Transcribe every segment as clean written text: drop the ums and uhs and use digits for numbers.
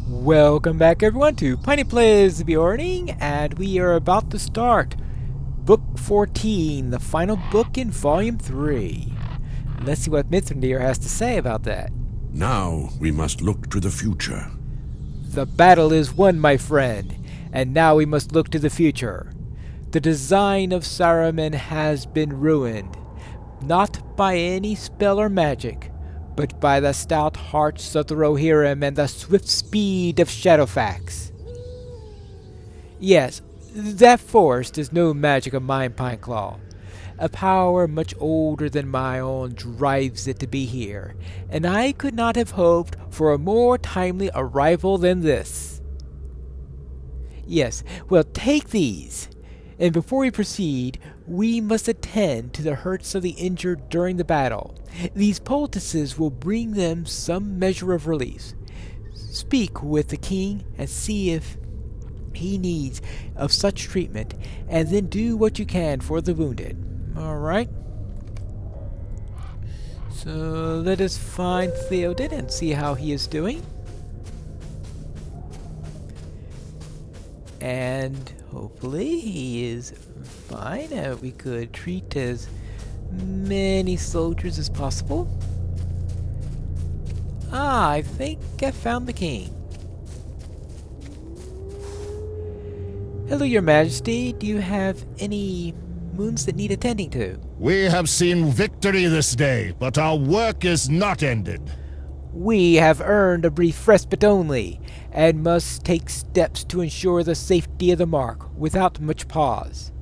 Welcome back everyone to Pineleaf Beorning, and we are about to start Book 14, the final book in Volume 3. Let's see what Mithrandir has to say about that. Now we must look to the future. The battle is won, my friend, and now we must look to the future. The design of Saruman has been ruined, not by any spell or magic, but by the stout hearts of the Rohirrim and the swift speed of Shadowfax. Yes, that force is no magic of mine, Pineclaw. A power much older than my own drives it to be here, and I could not have hoped for a more timely arrival than this. Yes, well, take these. And before we proceed, we must attend to the hurts of the injured during the battle. These poultices will bring them some measure of relief. Speak with the king and see if he needs of such treatment, and then do what you can for the wounded. Alright? So let us find Theoden and see how he is doing. And hopefully he is fine. We could treat as many soldiers as possible. I think I found the king. Hello, your majesty. Do you have any wounds that need attending to? We have seen victory this day, but our work is not ended. We have earned a brief respite only, and must take steps to ensure the safety of the mark without much pause.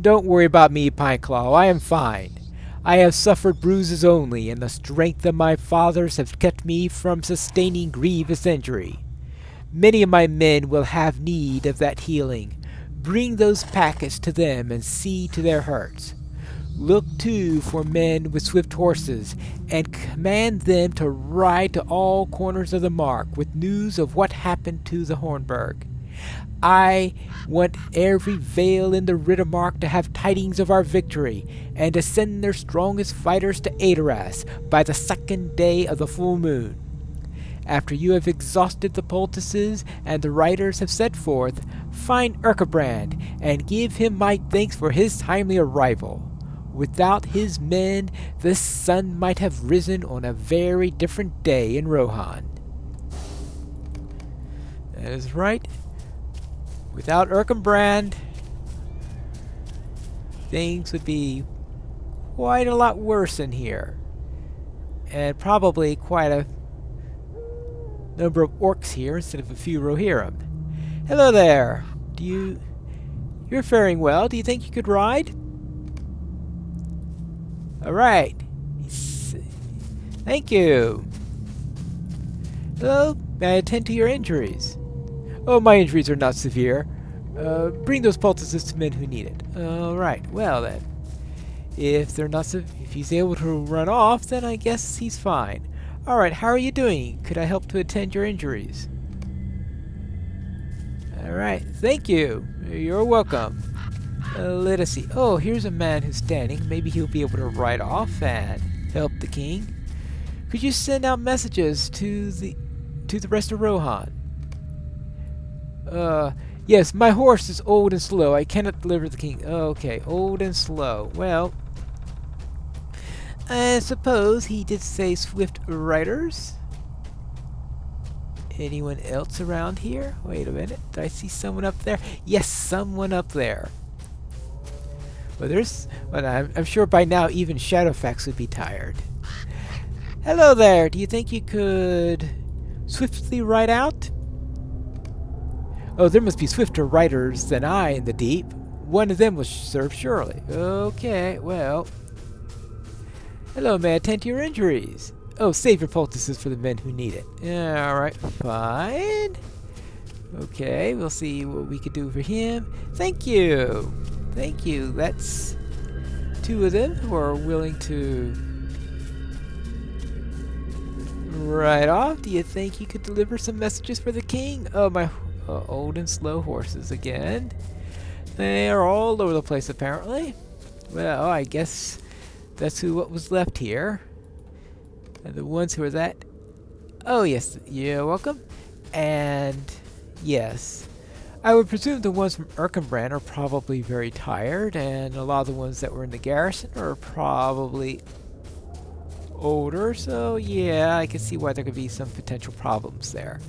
Don't worry about me, Pineclaw. I am fine. I have suffered bruises only, and the strength of my fathers have kept me from sustaining grievous injury. Many of my men will have need of that healing. Bring those packets to them and see to their hurts. Look, too, for men with swift horses, and command them to ride to all corners of the mark with news of what happened to the Hornburg. I want every vale in the Riddermark to have tidings of our victory, and to send their strongest fighters to Adoras by the 2nd day of the full moon. After you have exhausted the poultices and the riders have set forth, find Erkebrand, and give him my thanks for his timely arrival. Without his men, the sun might have risen on a very different day in Rohan. That is right. Without Erkenbrand, things would be quite a lot worse in here. And probably quite a number of orcs here instead of a few Rohirrim. Hello there. You're faring well. Do you think you could ride? Alright. Thank you. Hello? May I attend to your injuries? Oh, my injuries are not severe. Bring those poultices to men who need it. Alright, well then. If he's able to run off, then I guess he's fine. Alright, how are you doing? Could I help to attend your injuries? Alright, thank you. You're welcome. Let us see. Oh, here's a man who's standing. Maybe he'll be able to ride off and help the king. Could you send out messages to the rest of Rohan? Yes, my horse is old and slow. I cannot deliver the king. Okay, old and slow. Well, I suppose he did say swift riders. Anyone else around here? Wait a minute. Did I see someone up there? Yes, someone up there. Well, I'm sure by now even Shadowfax would be tired. Hello there. Do you think you could swiftly ride out? Oh, there must be swifter riders than I in the deep. One of them will serve surely. Okay, well. Hello, may I attend to your injuries? Oh, save your poultices for the men who need it. Alright, fine. Okay, we'll see what we could do for him. Thank you. Thank you. That's 2 of them who are willing to ride off. Do you think you could deliver some messages for the king? Oh, my old and slow horses again. They are all over the place, apparently. Well, I guess that's what was left here. And the ones who are that Oh, yes, you're welcome. And yes, I would presume the ones from Erkenbrand are probably very tired, and a lot of the ones that were in the garrison are probably older, so yeah, I can see why there could be some potential problems there.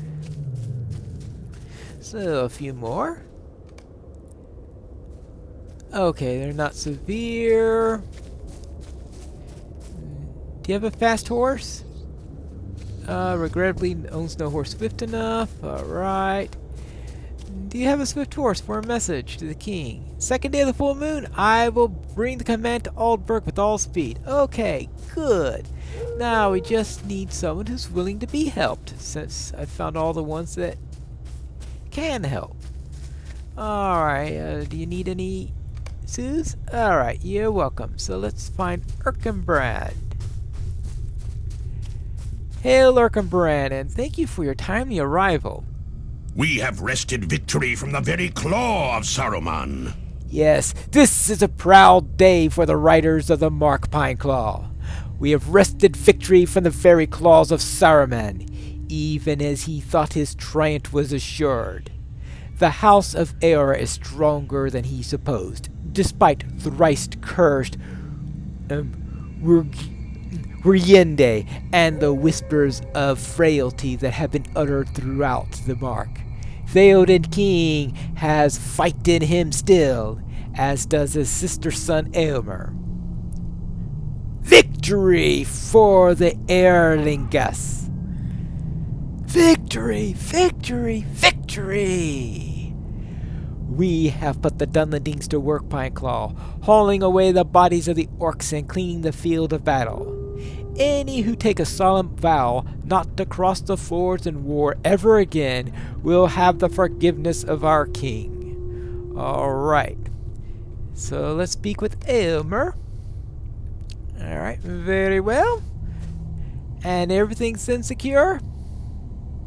So, a few more. Okay, they're not severe. Do you have a fast horse? Regrettably owns no horse swift enough. Alright. Do you have a swift horse for a message to the king? Second day of the full moon, I will bring the command to Aldburg with all speed. Okay, good. Now we just need someone who's willing to be helped, since I found all the ones that can help. Alright, do you need any Suze? Alright, you're welcome. So let's find Erkenbrand. Hail Erkenbrand, and thank you for your timely arrival. We have wrested victory from the very claw of Saruman. Yes, this is a proud day for the riders of the Mark Pineclaw. We have wrested victory from the very claws of Saruman, even as he thought his triumph was assured. The house of Eora is stronger than he supposed, despite thrice cursed Ryende and the whispers of frailty that have been uttered throughout the Mark. Theoden King has fight in him still, as does his sister son Aomer. Victory for the Erlingas! Victory! Victory! Victory! We have put the Dunlendings to work, Pineclaw, hauling away the bodies of the orcs and cleaning the field of battle. Any who take a solemn vow not to cross the fords in war ever again will have the forgiveness of our king. Alright. So let's speak with Aylmer. Alright, very well. And everything's then secure?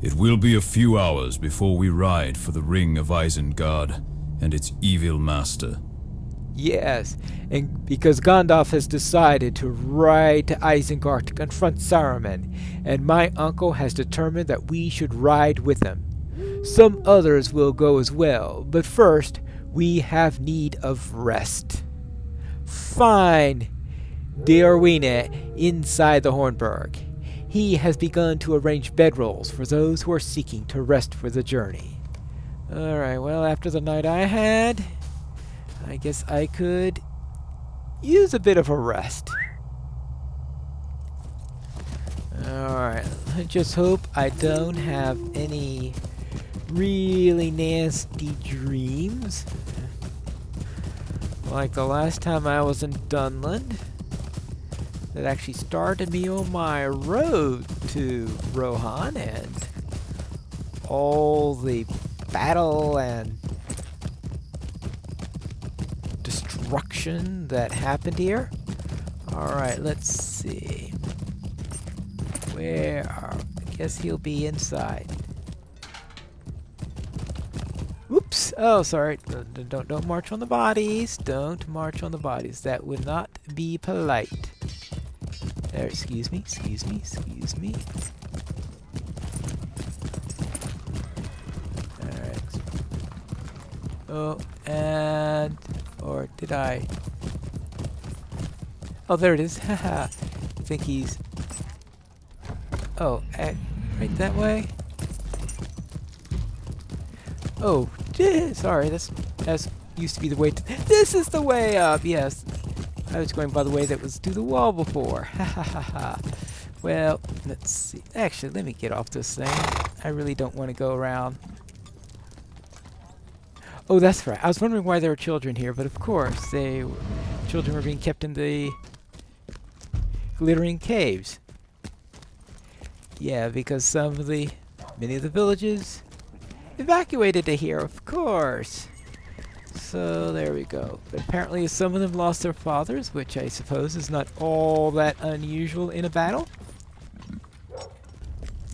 It will be a few hours before we ride for the Ring of Isengard and its evil master. Yes, and because Gandalf has decided to ride to Isengard to confront Saruman, and my uncle has determined that we should ride with him. Some others will go as well, but first, we have need of rest. Find Beorning inside the Hornburg. He has begun to arrange bedrolls for those who are seeking to rest for the journey. Alright, well, after the night I had, I guess I could use a bit of a rest. Alright, I just hope I don't have any really nasty dreams. Like the last time I was in Dunland. That actually started me on my road to Rohan and all the battle and destruction that happened here. Alright, let's see. I guess he'll be inside. Oops! Oh, sorry. Don't march on the bodies. Don't march on the bodies. That would not be polite. There, excuse me. Alright. Oh, and... Or did I? Oh, there it is. Haha. I think he's... Oh, right that way? Oh, sorry, that's used to be the way to... This is the way up, yes. I was going by the way that was through the wall before. Ha ha ha ha. Well, let's see. Actually, let me get off this thing. I really don't want to go around. Oh, that's right. I was wondering why there were children here, but of course, children were being kept in the glittering caves. Yeah, because many of the villages evacuated to here, of course. So there we go. But apparently some of them lost their fathers, which I suppose is not all that unusual in a battle.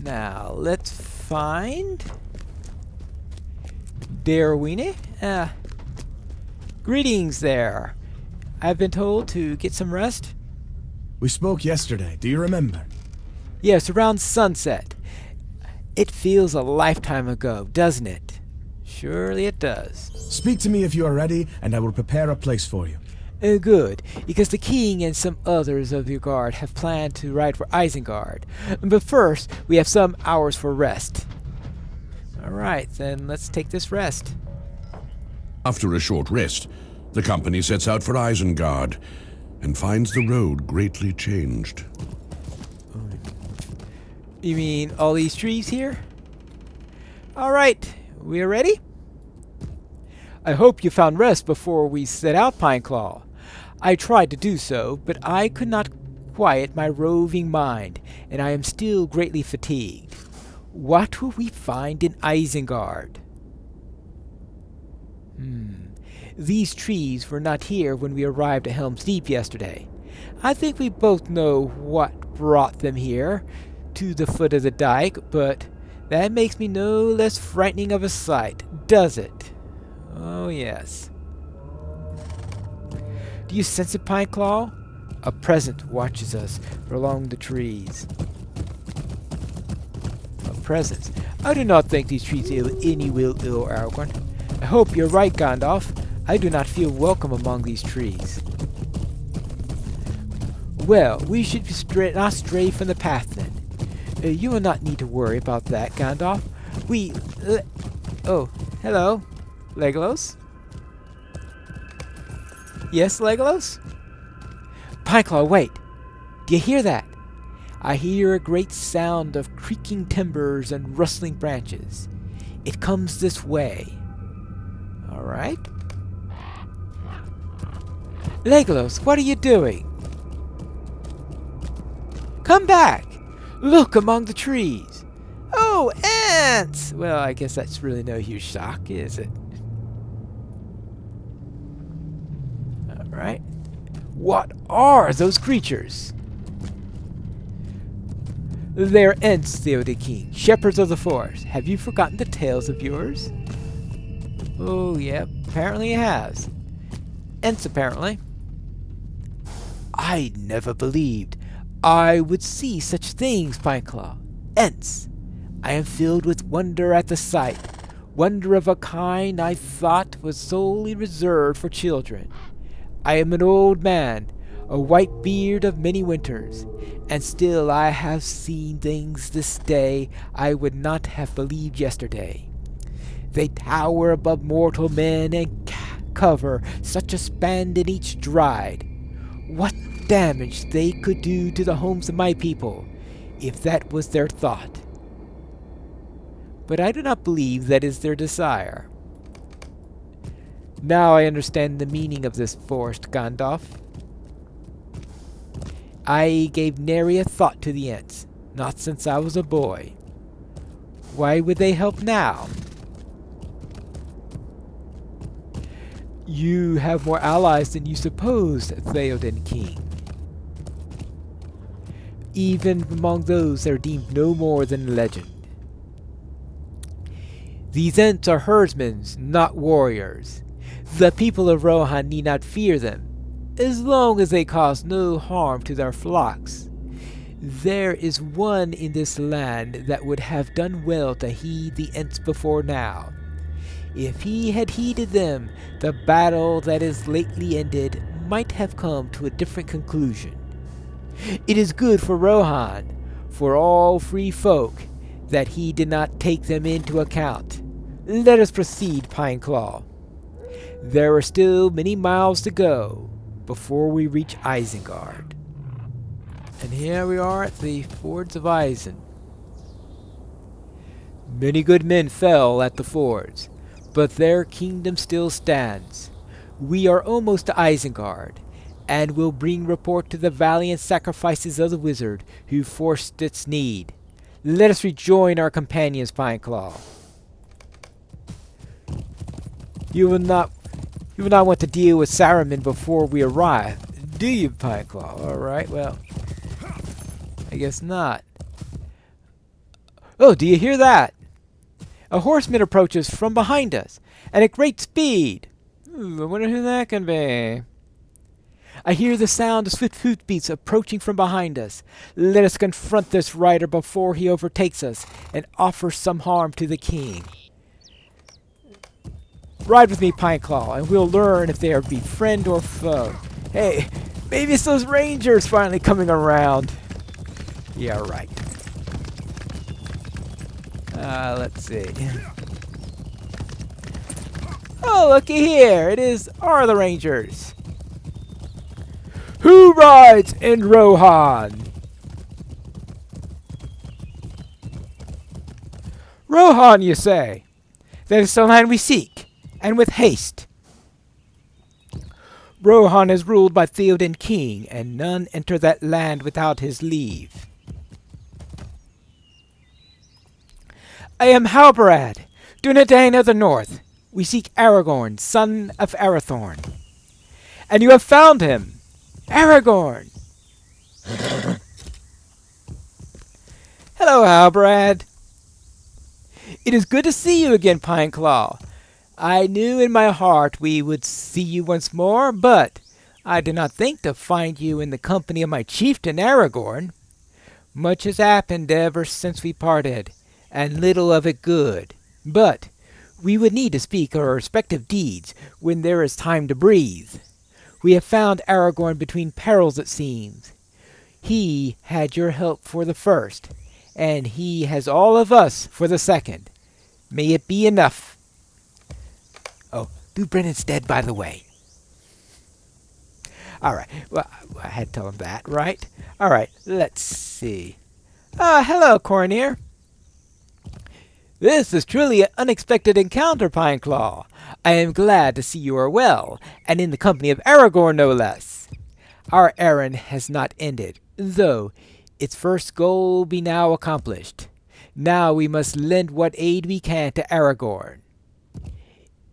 Now, let's find Beorning. Greetings there. I've been told to get some rest. We spoke yesterday, do you remember? Yes, around sunset. It feels a lifetime ago, doesn't it? Surely it does. Speak to me if you are ready, and I will prepare a place for you. Good, because the king and some others of your guard have planned to ride for Isengard. But first, we have some hours for rest. Alright, then let's take this rest. After a short rest, the company sets out for Isengard and finds the road greatly changed. You mean all these trees here? Alright, we are ready? I hope you found rest before we set out, Pineclaw. I tried to do so, but I could not quiet my roving mind, and I am still greatly fatigued. What will we find in Isengard? These trees were not here when we arrived at Helm's Deep yesterday. I think we both know what brought them here, to the foot of the dike, but that makes me no less frightening of a sight, does it? Oh, yes. Do you sense it, Pineclaw? A presence watches us along the trees. A presence? I do not think these trees ill any will ill Aragorn. I hope you're right, Gandalf. I do not feel welcome among these trees. Well, we should not stray from the path then. You will not need to worry about that, Gandalf. Oh, hello, Legolas? Yes, Legolas? Pineclaw, wait. Do you hear that? I hear a great sound of creaking timbers and rustling branches. It comes this way. All right. Legolas, what are you doing? Come back! Look among the trees. Oh, ants! Well, I guess that's really no huge shock, is it? Alright. What are those creatures? They're ents, Theoden King, shepherds of the forest. Have you forgotten the tales of yours? Oh, yeah, apparently it has. Ents, apparently. I never believed I would see such things, Pineclaw. Ents. I am filled with wonder at the sight. Wonder of a kind I thought was solely reserved for children. I am an old man, a white beard of many winters, and still I have seen things this day I would not have believed yesterday. They tower above mortal men and cover such a span in each stride. What damage they could do to the homes of my people, if that was their thought. But I do not believe that is their desire. Now I understand the meaning of this forest, Gandalf. I gave nary a thought to the Ents, not since I was a boy. Why would they help now? You have more allies than you supposed, Theoden King. Even among those that are deemed no more than legend. These Ents are herdsmen, not warriors. The people of Rohan need not fear them, as long as they cause no harm to their flocks. There is one in this land that would have done well to heed the Ents before now. If he had heeded them, the battle that is lately ended might have come to a different conclusion. It is good for Rohan, for all free folk, that he did not take them into account. Let us proceed, Pineclaw. There are still many miles to go before we reach Isengard. And here we are at the fords of Isen. Many good men fell at the fords, but their kingdom still stands. We are almost to Isengard, and will bring report to the valiant sacrifices of the wizard who forced its need. Let us rejoin our companions, Pineclaw. You will not want to deal with Saruman before we arrive, do you, Pineclaw? Alright, well, I guess not. Oh, do you hear that? A horseman approaches from behind us, at a great speed. Ooh, I wonder who that can be. I hear the sound of swift hoofbeats approaching from behind us. Let us confront this rider before he overtakes us and offer some harm to the king. Ride with me, Pineclaw, and we'll learn if they are be friend or foe. Hey, maybe it's those rangers finally coming around. Yeah, right. Let's see. Oh, looky here. Are the rangers. Who rides in Rohan? Rohan, you say? That is the land we seek, and with haste. Rohan is ruled by Theoden king, and none enter that land without his leave. I am Halbarad, Dunedain of the North. We seek Aragorn, son of Arathorn. And you have found him, Aragorn. Hello, Halbarad. It is good to see you again, Pineclaw. I knew in my heart we would see you once more, but I did not think to find you in the company of my chieftain Aragorn. Much has happened ever since we parted, and little of it good. But we would need to speak of our respective deeds when there is time to breathe. We have found Aragorn between perils, it seems. He had your help for the first, and he has all of us for the second. May it be enough. Oh, Lou Brennan's dead, by the way. Alright, well, I had to tell him that, right? Alright, let's see. Hello, Cornir. This is truly an unexpected encounter, Pineclaw. I am glad to see you are well, and in the company of Aragorn, no less. Our errand has not ended, though its first goal be now accomplished. Now we must lend what aid we can to Aragorn.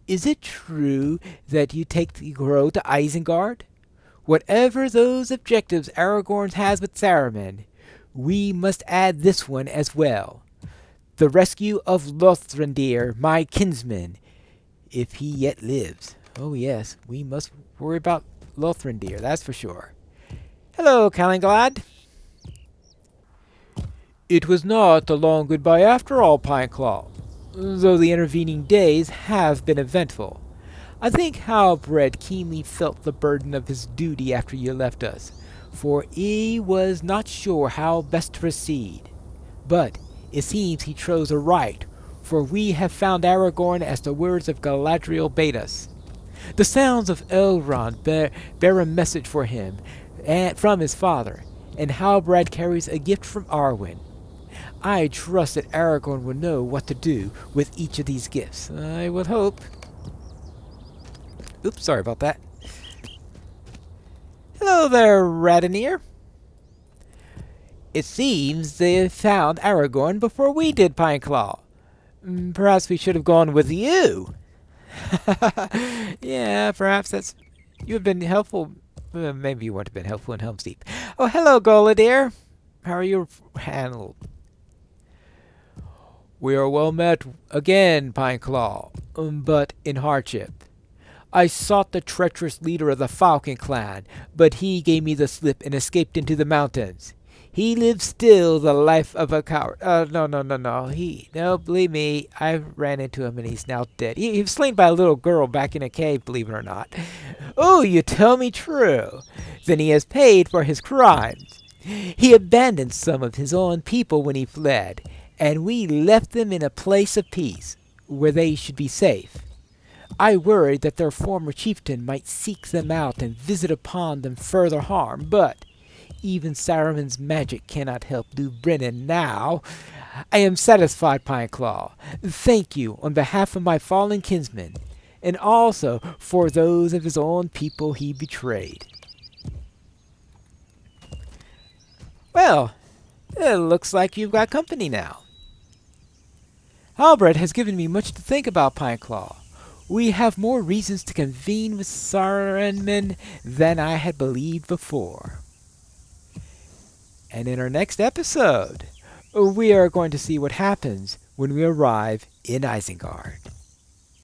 Is it true that you take the road to Isengard? Whatever those objectives Aragorn has with Saruman, we must add this one as well. The rescue of Lothrindir, my kinsman, if he yet lives. Oh yes, we must worry about Lothrindir, that's for sure. Hello, Calenglad. It was not a long goodbye after all, Pineclaw, though the intervening days have been eventful. I think Halbred keenly felt the burden of his duty after you left us, for he was not sure how best to proceed. But it seems he chose aright, for we have found Aragorn as the words of Galadriel bade us. The sounds of Elrond bear a message for him from his father, and Halbrand carries a gift from Arwen. I trust that Aragorn will know what to do with each of these gifts. I would hope. Oops, sorry about that. Hello there, Radonir. It seems they found Aragorn before we did, Pineclaw. Perhaps we should have gone with you. Yeah, perhaps that's... You have been helpful. Maybe you wouldn't have been helpful in Helm's Deep. Oh, hello, Goladir. How are you handled? We are well met again, Pineclaw, but in hardship. I sought the treacherous leader of the Falcon clan, but he gave me the slip and escaped into the mountains. He lives still the life of a coward. No. No, believe me, I ran into him and he's now dead. He was slain by a little girl back in a cave, believe it or not. Oh, you tell me true. Then he has paid for his crimes. He abandoned some of his own people when he fled, and we left them in a place of peace, where they should be safe. I worried that their former chieftain might seek them out and visit upon them further harm, but even Saruman's magic cannot help Lou Brennan now. I am satisfied, Pineclaw. Thank you on behalf of my fallen kinsman, and also for those of his own people he betrayed. Well, it looks like you've got company now. Halbrand has given me much to think about, Pineclaw. We have more reasons to convene with Saruman than I had believed before. And in our next episode, we are going to see what happens when we arrive in Isengard.